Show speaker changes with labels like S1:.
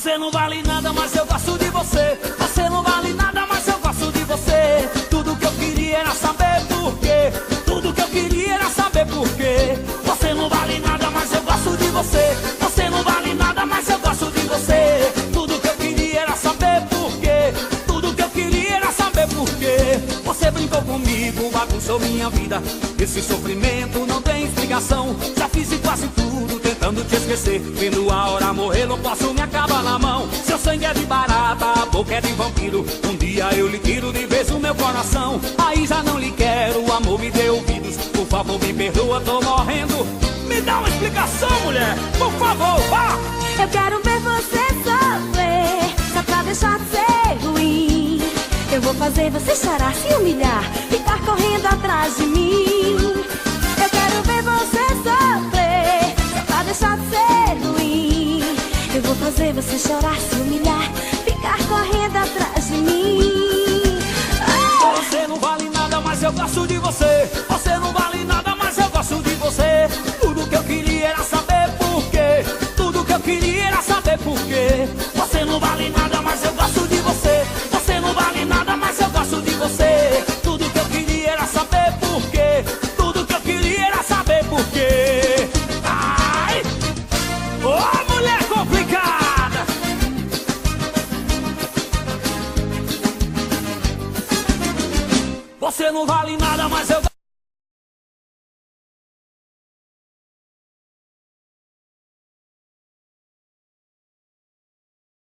S1: Você não vale nada, mas eu gosto de você. Você não vale nada, mas eu gosto de você. Tudo que eu queria era saber por quê. Tudo que eu queria era saber por quê. Você não vale nada, mas eu gosto de você. Você não vale nada, mas eu gosto de você. Tudo que eu queria era saber por quê. Tudo que eu queria era saber por quê. Você brincou comigo, bagunçou minha vida. Esse sofrimento não tem explicação. Já fiz quase tudo tentando te esquecer. Vendo a hora morrer, não posso me acabar na mão. Seu sangue é de barata, a boca é de vampiro. Um dia eu lhe tiro de vez o meu coração. Aí já não lhe quero, o amor me dê ouvidos. Por favor, me perdoa, tô morrendo. Me dá uma explicação, mulher, por favor, vá!
S2: Eu quero ver você sofrer, só pra deixar de ser ruim. Eu vou fazer você chorar, se humilhar, ficar correndo atrás de mim. Eu quero ver você sofrer, só pra deixar de ser ruim. Eu vou fazer você chorar, se humilhar, ficar correndo atrás de mim. Oh!
S1: Você não vale nada, mas eu gosto de você. Você não vale nada, mas eu gosto de você. Tudo que eu queria era saber por quê. Tudo que eu queria era saber por quê. Você não vale nada, mas eu gosto